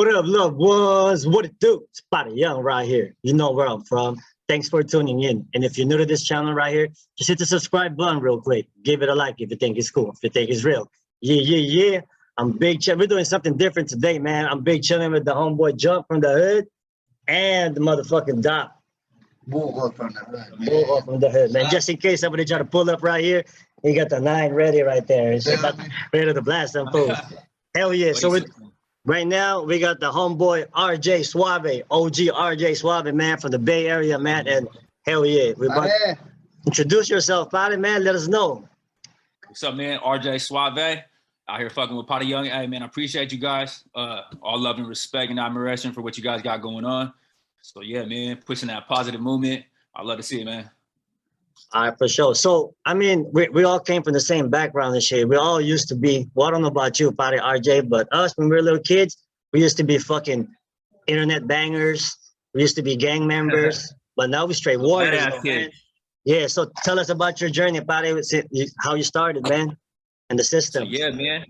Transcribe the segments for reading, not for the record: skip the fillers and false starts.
What up, loved ones? What it do? Spotty Young right here. You know where I'm from. Thanks for tuning in. And if you're new to this channel right here, just hit the subscribe button real quick. Give it a like if you think it's cool, if you think it's real. Yeah. I'm Big Chill. We're doing something different today, man. I'm Big Chilling with the homeboy Jump from the hood and the motherfucking Doc. Bull up from the hood, man. Bull up from the hood, man. Just in case somebody try to pull up right here, you got the 9 ready right there. It's ready to blast them fools. Hell yeah. So right now, we got the homeboy RJ Suave, OG RJ Suave, man, from the Bay Area, man. And hell yeah. Introduce yourself, buddy, man. Let us know. What's up, man? RJ Suave. Out here fucking with Potty Young. Hey, man, I appreciate you guys. All love and respect and admiration for what you guys got going on. So, yeah, man, pushing that positive movement. I love to see it, man. All right, for sure. So, I mean, we all came from the same background and shit. We all used to be, well, I don't know about you, Potty RJ, but us, when we were little kids, we used to be fucking internet bangers. We used to be gang members, but now we straight warriors. Man. Yeah, so tell us about your journey, Potty, how you started, man, and the system. So, yeah, man.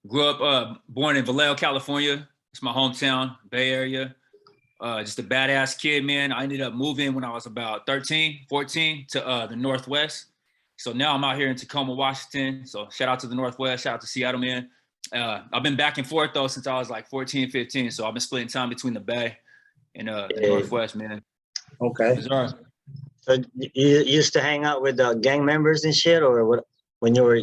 Grew up, born in Vallejo, California. It's my hometown, Bay Area. Just a badass kid, man. I ended up moving when I was about 13, 14 to the Northwest. So now I'm out here in Tacoma, Washington. So shout out to the Northwest, shout out to Seattle, man. I've been back and forth though since I was like 14, 15. So I've been splitting time between the Bay and the Northwest, man. Okay. So you used to hang out with gang members and shit, or what? When you were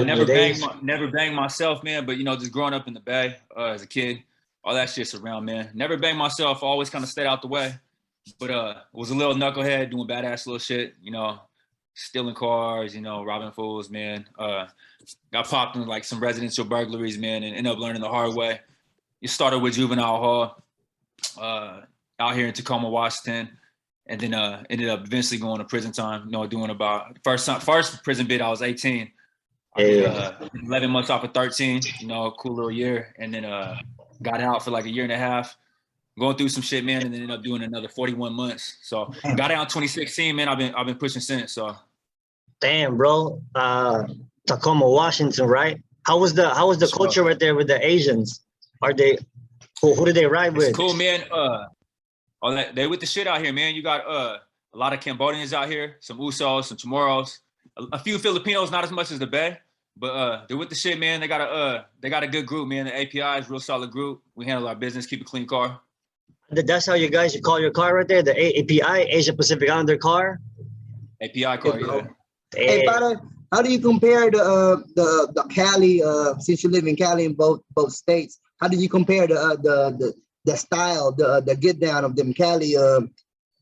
never banged myself, man. But you know, just growing up in the Bay as a kid. All that shit's around, man. Never banged myself. Always kind of stayed out the way. But was a little knucklehead doing badass little shit, you know, stealing cars, you know, robbing fools, man. Got popped in like some residential burglaries, man, and ended up learning the hard way. You started with juvenile hall out here in Tacoma, Washington, and then ended up eventually going to prison time, you know, doing about first prison bid, I was 18. I did 11 months off of 13, you know, cool little year. And then got out for like a year and a half, going through some shit, man, and then ended up doing another 41 months. So got out in 2016, man. I've been pushing since. So damn, bro. Tacoma, Washington, right? How was the culture right there with the Asians? Are they who did they ride with? Cool, man. They with the shit out here, man. You got a lot of Cambodians out here, some Usos, some Chamorros, a few Filipinos, not as much as the Bay. But they're with the shit, man. They got a good group, man. The API is a real solid group. We handle our business, keep a clean car. That's how you call your car right there, the API, Asia Pacific Islander car? API car, yeah. Hey, Father, how do you compare the Cali, since you live in Cali in both states, how do you compare the style, the get down of them Cali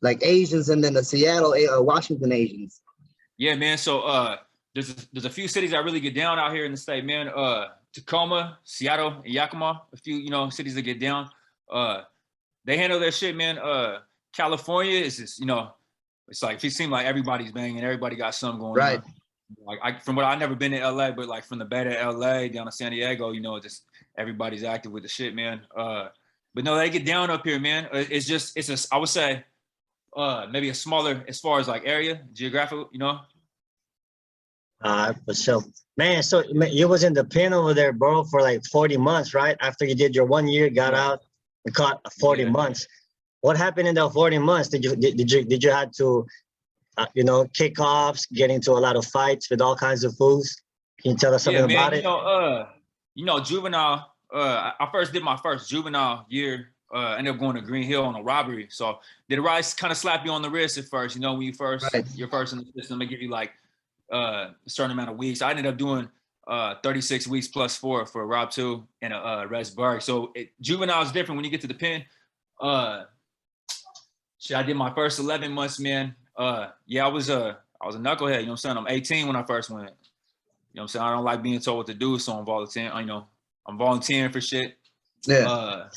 like Asians and then the Seattle, Washington Asians? Yeah, man. So there's a few cities that really get down out here in the state, man. Tacoma, Seattle, and Yakima, a few, you know, cities that get down. They handle their shit, man. California is just, you know, it's like it seems like everybody's banging, everybody got something going on. Like from what I've never been to LA, but like from the Bay to LA down to San Diego, you know, just everybody's active with the shit, man. But no, they get down up here, man. I would say maybe a smaller as far as like area, geographical, you know. For sure. Man, so you was in the pen over there, bro, for like 40 months, right? After you did your 1 year, got out and caught 40 months. What happened in the 40 months? Did you have to, you know, kickoffs, get into a lot of fights with all kinds of fools? Can you tell us something about it? You know, juvenile. I first did my first juvenile year. Ended up going to Green Hill on a robbery. So did the rice kind of slap you on the wrist at first? You know, when you're first in the system, they give you like a certain amount of weeks. I ended up doing 36 weeks plus 4 for a Rob 2 and a Res Berg. So juvenile is different when you get to the pen. I did my first 11 months, man. Yeah, I was a knucklehead. You know what I'm saying? I'm 18 when I first went. You know what I'm saying? I don't like being told what to do, so I'm volunteering for shit. Yeah.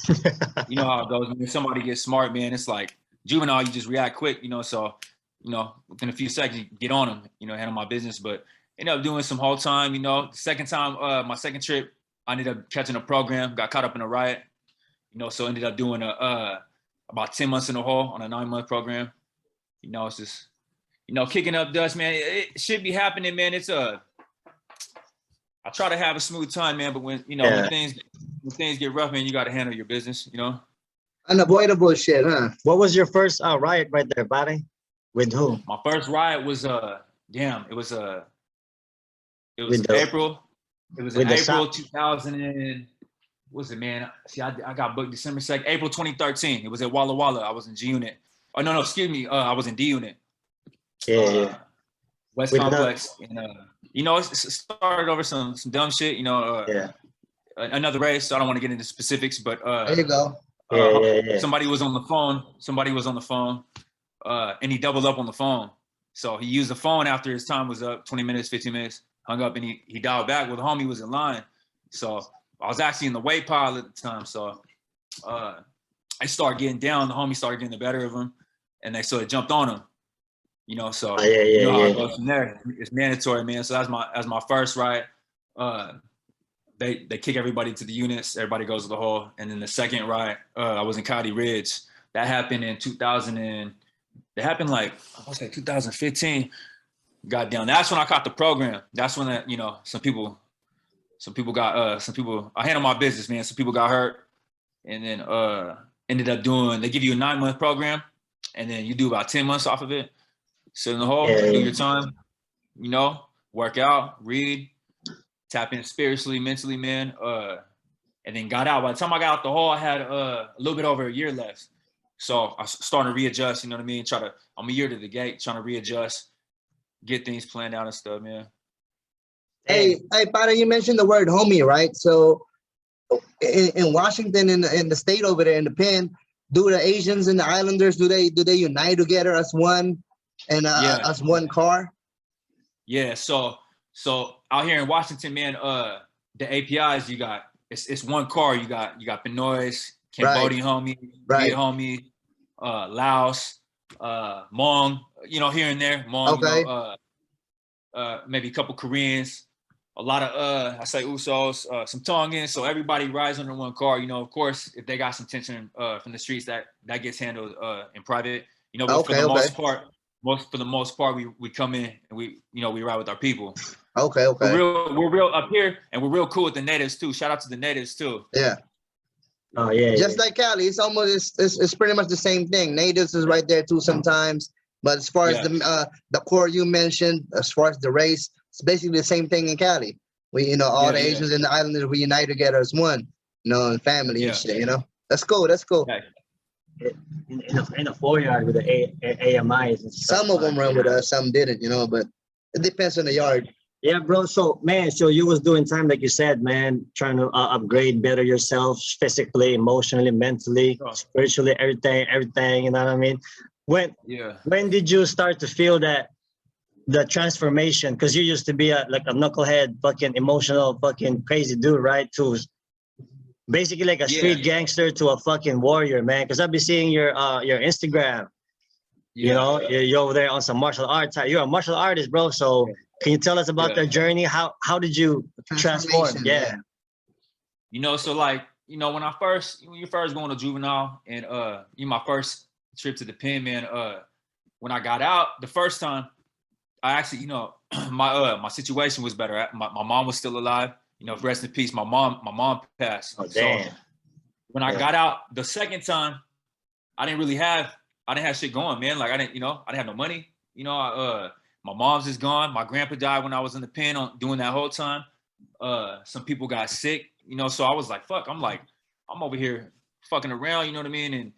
You know how it goes. When somebody gets smart, man, it's like juvenile, you just react quick, you know, so you know, within a few seconds, you get on them, you know, handle my business. But ended up doing some whole time, you know. The second time, my second trip, I ended up catching a program, got caught up in a riot, you know, so ended up doing about 10 months in a hole on a 9-month program. You know, it's just, you know, kicking up dust, man. It should be happening, man. It's I I try to have a smooth time, man. But when when things get rough, man, you got to handle your business. Unavoidable shit, huh? What was your first riot right there, buddy? With who? My first riot was it was With in the April. It was in April 2000 and what was it, man? See, I got booked December 2nd, April 2013. It was at Walla Walla. I was in G Unit. Oh no, excuse me. I was in D Unit. yeah. West With Complex, and it started over some dumb shit. Another race. So I don't want to get into specifics, but There you go. somebody was on the phone. And he doubled up on the phone. So he used the phone after his time was up, 20 minutes, 15 minutes, hung up, and he dialed back. Well, the homie was in line. So I was actually in the weight pile at the time. So I started getting down. The homie started getting the better of him, and they sort of jumped on him. So how it goes from there. It's mandatory, man. So that's my first riot. They kick everybody to the units. Everybody goes to the hall. And then the second riot, I was in Coyote Ridge. That happened in 2015. Goddamn, that's when I caught the program. That's when some people got I handled my business, man. Some people got hurt, and then ended up they give you a 9-month program, and then you do about 10 months off of it. Sit in the hole, do your time, work out, read, tap in spiritually, mentally, man. And then got out. By the time I got out the hall, I had a little bit over a year left. So I started to readjust, you know what I mean? I'm a year to the gate, trying to readjust, get things planned out and stuff, man. Hey, Pada, you mentioned the word homie, right? So in Washington, in the state over there, in the pen, do the Asians and the Islanders, do they unite together as one and as one car? Yeah, so out here in Washington, man, the APIs you got, it's one car. You got Benoist, Cambodian homie, Viet homie, Laos, Hmong, here and there. Hmong, okay. maybe a couple Koreans, a lot of I say Usos, some Tongans. So everybody rides under one car. Of course, if they got some tension from the streets, that gets handled in private. But for the most part, we come in and we ride with our people. Okay. We're real up here, and we're real cool with the natives too. Shout out to the natives too. Yeah. Oh yeah. Just like Cali, it's pretty much the same thing. Natives is right there too sometimes, but as far as the core you mentioned, as far as the race, it's basically the same thing in Cali. We all the Asians and the Islanders, we unite together as one, and family and shit. That's cool. Okay. In the 4-yard with the AMIs and stuff. Some of them run with us, some didn't, but it depends on the yard. Yeah, bro. So you was doing time, like you said, man, trying to upgrade, better yourself physically, emotionally, mentally, spiritually, everything. You know what I mean? When did you start to feel that the transformation? Because you used to be like a knucklehead, fucking emotional, fucking crazy dude, right? To basically like a street gangster to a fucking warrior, man. Because I've been seeing your Instagram. You're over there on some martial arts. You're a martial artist, bro. So can you tell us about the journey? How did you transform? Yeah. So like, when you're first going to juvenile and my first trip to the pen, man, when I got out the first time, I actually, my situation was better. My mom was still alive. Rest in peace. My mom passed. Oh, damn. So when I got out the second time, I didn't have shit going, man. Like I didn't have no money. My mom's is gone. My grandpa died when I was in the pen doing that whole time. Some people got sick, so I was like, fuck, I'm over here fucking around, you know what I mean? And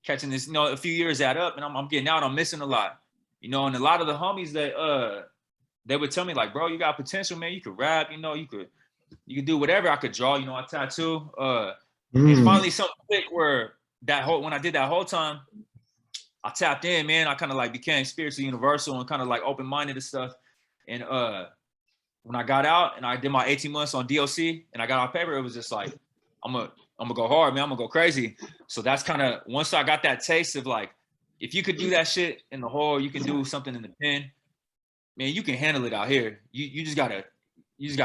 catching this, a few years add up and I'm getting out, I'm missing a lot, and a lot of the homies that, they would tell me like, bro, you got potential, man. You could rap, you could do whatever. I could draw, I tattoo. And finally something clicked where when I did that whole time, I tapped in, man. I kind of like became spiritually universal and kind of like open-minded and stuff. And when I got out and I did my 18 months on DOC and I got on paper, it was just like, I'm gonna go hard, man. I'm gonna go crazy. So that's kind of, once I got that taste of like, if you could do that shit in the hall, you can do something in the pen, man, you can handle it out here. You just gotta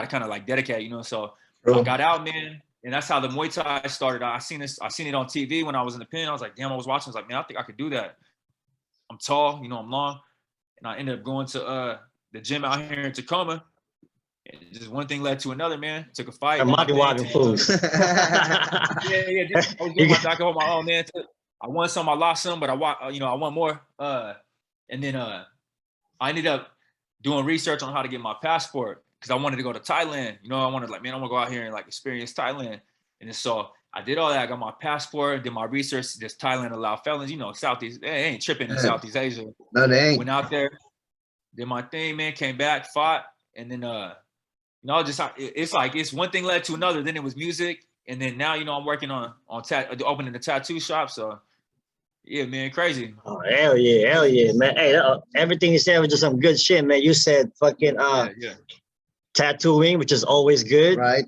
kind of like dedicate, So I got out, man. And that's how the Muay Thai started. I seen it on TV when I was in the pen. I was like, damn, I was watching. I was like, man, I think I could do that. I'm tall, I'm long. And I ended up going to the gym out here in Tacoma. And just one thing led to another, man. Took a fight. And Mobby Wobbin fools. Yeah. Just, I was doing my doc on my own, man. I won some, I lost some, but I won more. And then I ended up doing research on how to get my passport because I wanted to go to Thailand. You know, I wanted I want to go out here and like experience Thailand. And so I did all that. I got my passport, did my research. Does Thailand allow felons? You know, Southeast, they ain't tripping in Southeast Asia. No, they ain't. Went out there, did my thing, man, came back, fought. And then, it's like, it's one thing led to another. Then it was music. And then now, I'm working on opening a tattoo shop. So yeah, man, crazy. Oh, hell yeah, man. Hey, everything you said was just some good shit, man. You said fucking tattooing, which is always good. Right.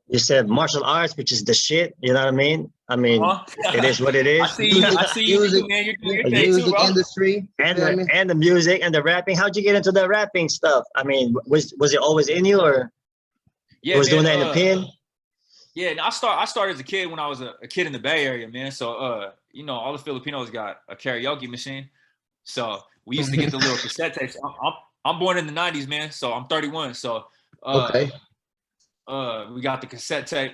You said martial arts, which is the shit. You know what I mean? It is what it is. I see you, music, man. You're doing your the thing music too, bro. industry. And the music and the rapping. How'd you get into the rapping stuff? I mean, was it always in you, or yeah, was doing that in the pen? Yeah, and I started as a kid when I was a kid in the Bay Area, man. So all the Filipinos got a karaoke machine. So we used to get the little cassette tapes. I'm born in the 90s, man. So I'm 31. So Okay. we got the cassette tape,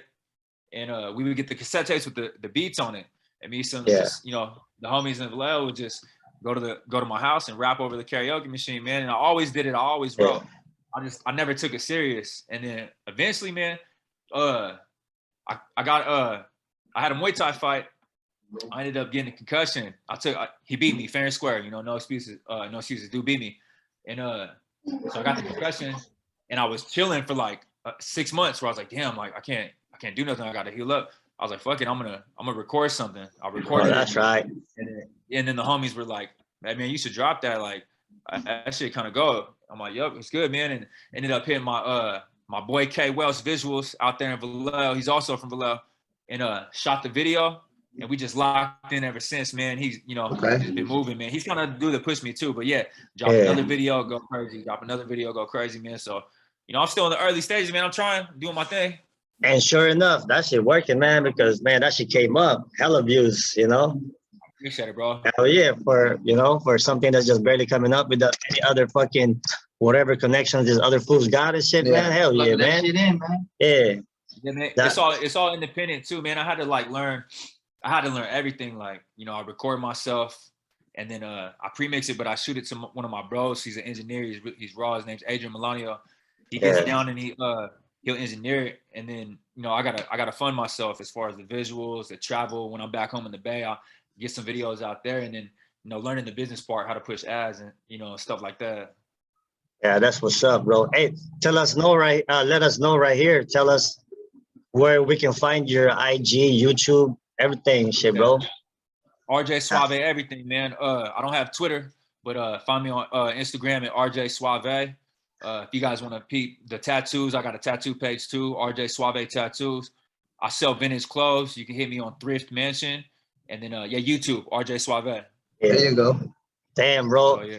and we would get the cassette tapes with the beats on it. And me, the homies in Vallejo would just go to my house and rap over the karaoke machine, man. And I always did it. I always wrote. I never took it serious. And then eventually, man, I had a Muay Thai fight. I ended up getting a concussion. He beat me fair and square. No excuses. No excuses. Dude beat me, and so I got the concussion, and I was chilling for like 6 months. Where I was like, damn, like I can't do nothing. I got to heal up. I was like, fuck it, I'm gonna record something. I recorded it. That's right. And then the homies were like, hey, man, you should drop that. Like that shit kind of go. I'm like, yup, it's good, man. And ended up hitting my boy K Wells Visuals out there in Vallejo. He's also from Vallejo, and shot the video. And we just locked in ever since, man. He's, just been moving, man. He's kind of do the push me too, but yeah, drop another video, go crazy. Drop another video, go crazy, man. So, I'm still in the early stages, man. I'm trying, doing my thing. And sure enough, that shit working, man. Because man, that shit came up, hella views, Appreciate it, bro. Hell yeah, for something that's just barely coming up without any other fucking whatever connections these other fools got and shit, man. Hell yeah, man. Shit in, man. Yeah. Yeah, man. It's all independent too, man. I had to learn everything. Like, I record myself, and then I pre-mix it, but I shoot it to one of my bros. He's an engineer. He's raw. His name's Adrian Melanio. He gets down and he'll engineer it, and then I gotta fund myself as far as the visuals, the travel. When I'm back home in the Bay, I'll get some videos out there, and then learning the business part, how to push ads, and stuff like that. Yeah, that's what's up, bro. Hey, let us know right here. Tell us where we can find your IG, YouTube, everything, shit, bro. RJ Suave, everything, man. I don't have Twitter, but find me on Instagram at RJ Suave. If you guys want to peep the tattoos, I got a tattoo page too, RJ Suave Tattoos. I sell vintage clothes. You can hit me on Thrift Mansion, and then YouTube, RJ Suave. Yeah. There you go. Damn, bro. So, yeah.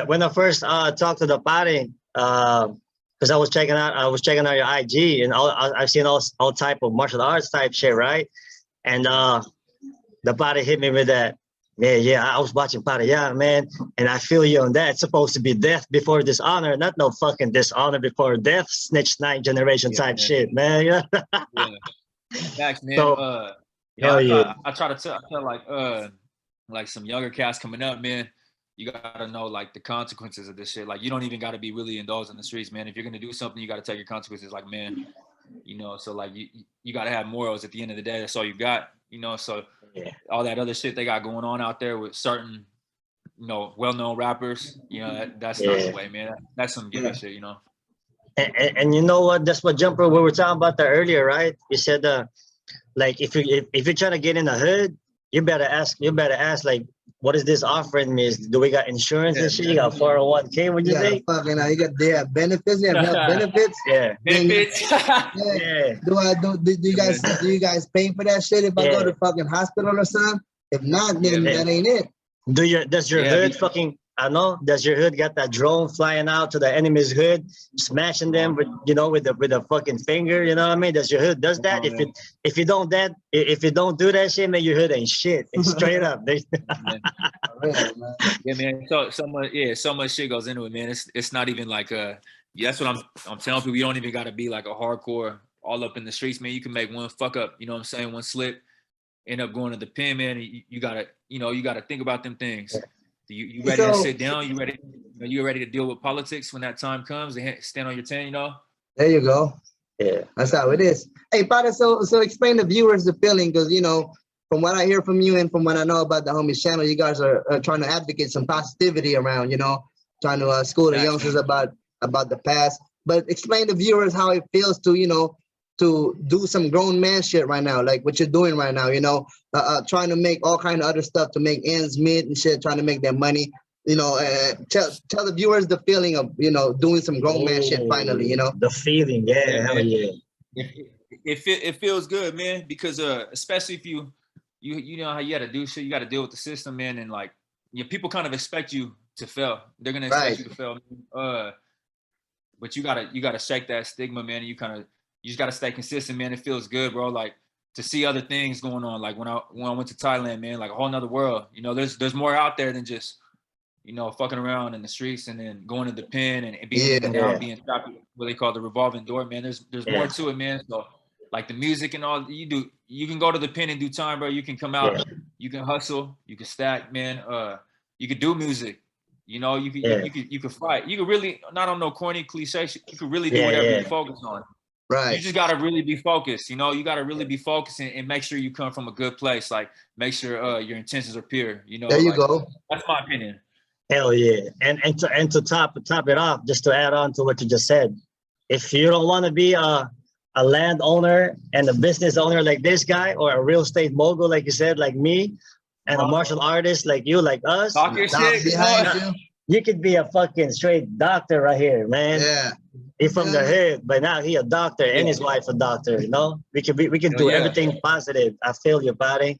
When I first talked to the party, because I was checking out your IG, and I've seen all type of martial arts type shit, right? And the party hit me with that. Yeah, I was watching Paraya, man, and I feel you on that. It's supposed to be death before dishonor, not no fucking dishonor before death, snitch 9th generation type shit, man. Yeah. Facts, man. So, I try to tell like some younger cats coming up, man. You gotta know like the consequences of this shit. Like you don't even gotta be really indulged in the streets, man. If you're gonna do something, you gotta take your consequences. Like, man, so like you gotta have morals at the end of the day. That's all you got, So all that other shit they got going on out there with certain, well-known rappers, that's not the way, man. That's some gimmick shit, And you know what? That's what Jumper we were talking about that earlier, right? You said like if you're trying to get in the hood, you better ask like, what is this offering me? Do we got insurance and shit? You got 401k? What you say? They have benefits. They have health benefits. Yeah. Benefits. Yeah. Do you guys pay for that shit if I go to fucking hospital or something? If not, then that ain't it. Does your hood fucking? I know. Does your hood got that drone flying out to the enemy's hood, smashing them with with a fucking finger? You know what I mean? Does your hood does that? If you don't do that shit, man, your hood ain't shit. It's straight up. Yeah, man. So much shit goes into it, man. It's not even like Yeah, that's what I'm telling people. You don't even got to be like a hardcore all up in the streets, man. You can make one fuck up, you know what I'm saying? One slip, end up going to the pen, man. You gotta, you gotta think about them things. You ready to sit down? You ready to deal with politics when that time comes and stand on your 10, There you go. Yeah, That's how it is. Hey, Pada, so explain to viewers the feeling, because from what I hear from you and from what I know about the homies channel, you guys are trying to advocate some positivity around, trying to school the youngsters about the past. But explain to viewers how it feels to to do some grown man shit right now, like what you're doing right now. Trying to make all kind of other stuff to make ends meet and shit, trying to make that money. Tell the viewers the feeling of doing some grown man shit finally. The feeling, yeah, hell yeah. It feels good, man, because especially if you know how you got to do shit, you got to deal with the system, man, and like people kind of expect you to fail. They're gonna expect you to fail, but you gotta shake that stigma, man. And you just gotta stay consistent, man. It feels good, bro. Like to see other things going on, like when I went to Thailand, man, like a whole nother world. There's more out there than just fucking around in the streets and then going to the pen and being in and out, being trapped, what they call the revolving door, man. There's more to it, man. So like the music and all you can go to the pen and do time, bro. You can come out, you can hustle, you can stack, man. You can do music, you can fight. You can really, not on no corny cliche, you can really do whatever you focus on. Right. You just gotta really be focused, you gotta really be focused and make sure you come from a good place. Like make sure your intentions are pure, There you go. That's my opinion. Hell yeah. And to top it off, just to add on to what you just said, if you don't want to be a landowner and a business owner like this guy, or a real estate mogul like you said, like me, and a martial artist like you, like us, talk your shit, you could be a fucking straight doctor right here, man. Yeah. He's from the hood, but now he a doctor and his wife a doctor, We can do everything positive. I feel your body.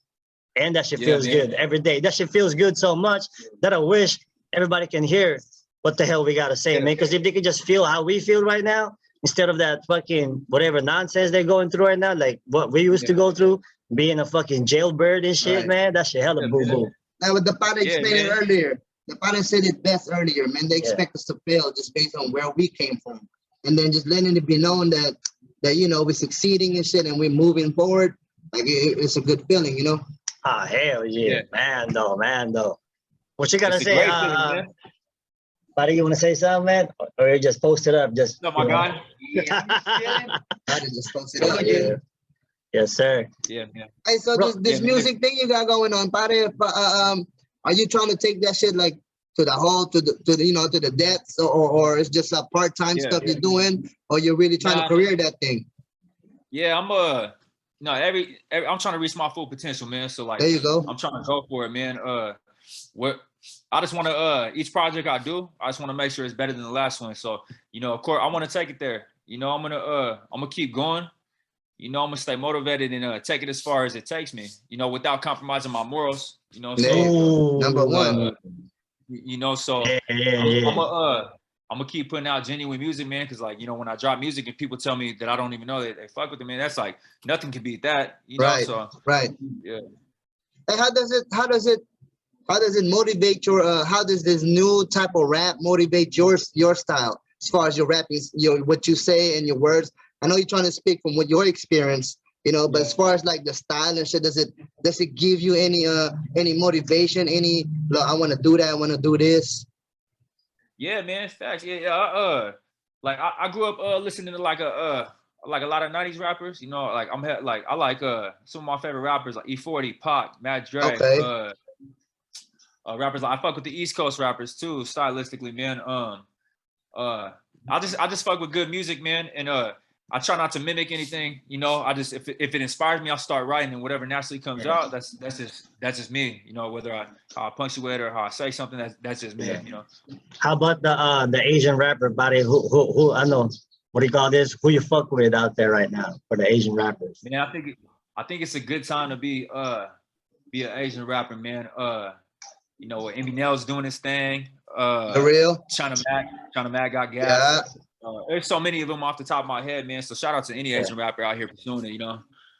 And that shit feels good every day. That shit feels good so much that I wish everybody can hear what the hell we gotta say, man. Because if they could just feel how we feel right now, instead of that fucking whatever nonsense they're going through right now, like what we used to go through, being a fucking jailbird and shit, man. That shit hella boo-boo. Now, what the Pada explained earlier, the Pada said it best earlier, man. They expect us to fail just based on where we came from. And then just letting it be known that we're succeeding and shit and we're moving forward. Like it's a good feeling, Ah, hell yeah. Man, though. What you gotta say? Buddy, you wanna say something, man? Or you just post it up? Just oh my God. Just post it up. Yeah. Yes, sir. Yeah. Hey, so this music thing you got going on, Pada, are you trying to take that shit like to the depths, or it's just a part-time stuff you're doing, or you're really trying to career that thing? Yeah, I'm I'm trying to reach my full potential, man. So like, there you go. I'm trying to go for it, man. I just want to each project I do, I just want to make sure it's better than the last one. So of course, I want to take it there. I'm gonna keep going. I'm gonna stay motivated and take it as far as it takes me. Without compromising my morals. So number one. So I'm gonna keep putting out genuine music, man. Because like when I drop music and people tell me that I don't even know that they fuck with it, man, that's like nothing can beat that. Right. So right. Yeah. And how does it motivate how does this new type of rap motivate your style as far as your rapping, what you say and your words? I know you're trying to speak from what your experience, but as far as like the style and shit, does it give you any motivation? I want to do that, I want to do this? Yeah, man, facts. Yeah. Like I grew up listening to like a lot of 90s rappers. Like I like some of my favorite rappers like E40, Pac, Matt Dre. Okay. Rappers like I fuck with the East Coast rappers too, stylistically, man. I just fuck with good music, man, and I try not to mimic anything. I just if it inspires me, I'll start writing, and whatever naturally comes out, that's just me. Whether how I punctuate or how I say something, that's just me. How about the Asian rapper, buddy? Who I know? What do you call this? Who you fuck with out there right now for the Asian rappers? Man, I think it's a good time to be an Asian rapper, man. Eminem's doing his thing. The real China Mac got gas. There's so many of them off the top of my head, man. So shout out to any Asian rapper out here pursuing it.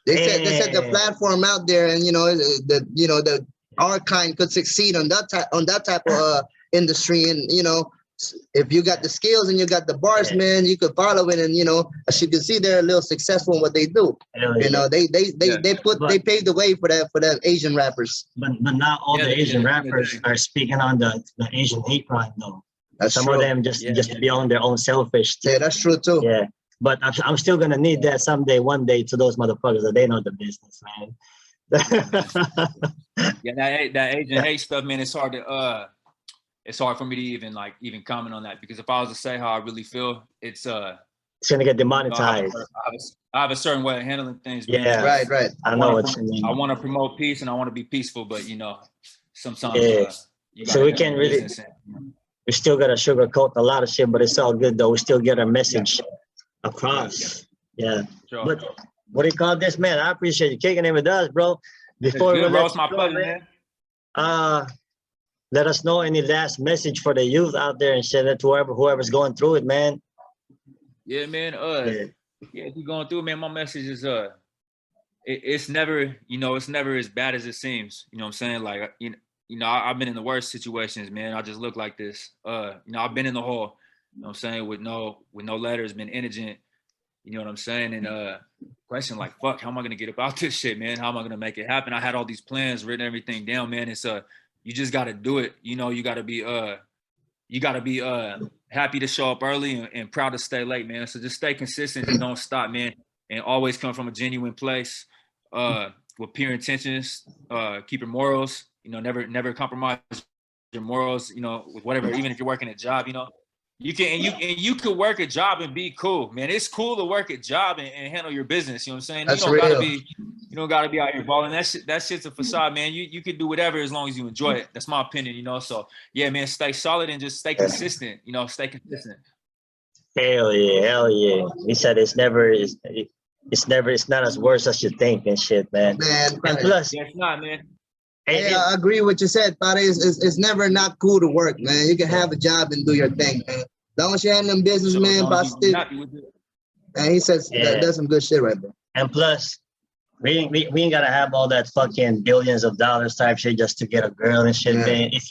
They said the platform out there, and our kind could succeed on that type of industry, and if you got the skills and you got the bars, man, you could follow it, and as you can see, they're a little successful in what they do. They paved the way for that Asian rappers. But not all the Asian rappers are speaking on the Asian hate crime though. That's Some true. of them just be on their own selfish. Yeah, that's true too. Yeah, but I'm still gonna need that someday, one day, to those motherfuckers that they know the business, man. That Asian hate stuff, man. It's hard for me to even comment on that, because if I was to say how I really feel, it's gonna get demonetized. I have a certain way of handling things. Man. Yeah, right. I know what you mean. I want to promote peace and I want to be peaceful, but sometimes so we can't really. We still gotta sugarcoat a lot of shit, but it's all good though. We still get our message across. Yeah. Sure. But what do you call this, man? I appreciate you kicking it with us, bro. Before we let it's my pleasure, man. Let us know any last message for the youth out there and share that to whoever's going through it, man. Yeah, man. If you're going through it, man, my message is it's never, it's never as bad as it seems. You know what I'm saying? Like, I've been in the worst situations, man. I just look like this. I've been in the hole, what I'm saying, with no letters, been indigent, you know what I'm saying? And question like, fuck, how am I gonna get about this shit, man? How am I gonna make it happen? I had all these plans, written everything down, man. It's you just gotta do it. You gotta be happy to show up early and proud to stay late, man. So just stay consistent and don't stop, man. And always come from a genuine place, with pure intentions, keep your morals, never compromise your morals, with whatever, even if you're working a job, you can work a job and be cool, man. It's cool to work a job and handle your business. You know what I'm saying? That's You don't gotta be out here balling. That shit's a facade, man. You can do whatever as long as you enjoy it. That's my opinion, So yeah, man, stay solid and just stay consistent. Stay consistent. Hell yeah. He said it's not as worse as you think and shit, man. And plus, it's not, man. I agree with what you said, Padre. It's never not cool to work, man. You can have a job and do your thing, man. As long as you're handling business, man, positive. And he says that's some good shit right there. And plus, we ain't gotta have all that fucking billions of dollars type shit just to get a girl and shit, man. If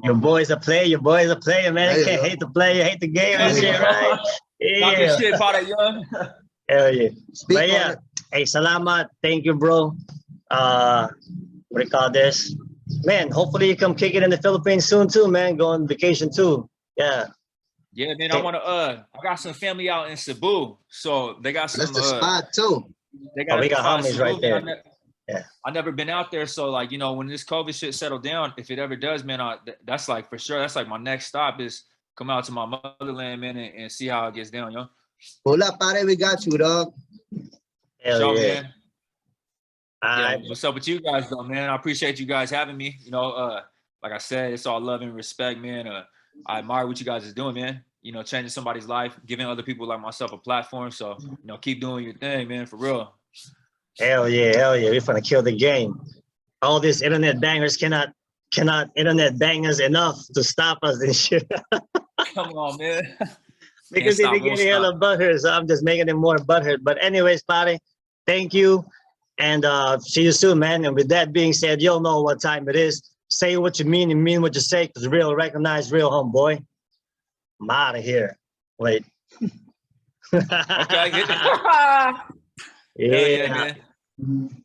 your boy's a player, man. You can't hate the player, hate the game and shit, right? Yeah. Shit, Padre, young. Hell yeah. But yeah, hey, salamat. Thank you, bro. What do you call this? Man, hopefully you come kick it in the Philippines soon too, man. Go on vacation too. Yeah. Yeah, man. I got some family out in Cebu. So they got some that's the spot too. They got we got homies right there. I never been out there. So when this COVID shit settled down, if it ever does, man, that's like for sure. That's like my next stop is come out to my motherland, man, and see how it gets down, yo. Pull up, Padre, we got you, dog. Hell yeah. Man. Yeah, what's up with you guys though, man? I appreciate you guys having me. Like I said, it's all love and respect, man. I admire what you guys is doing, man. Changing somebody's life, giving other people like myself a platform. So, keep doing your thing, man, for real. Hell yeah. We're gonna kill the game. All these internet bangers cannot internet bangers enough to stop us and shit. Come on, man. Because they be getting hella butthurt, so I'm just making them more butthurt. But anyways, Padre, thank you. And see you soon, man. And with that being said, you'll know what time it is. Say what you mean and mean what you say, because real recognize real, homeboy. I'm out of here. Wait. Okay, yeah, man.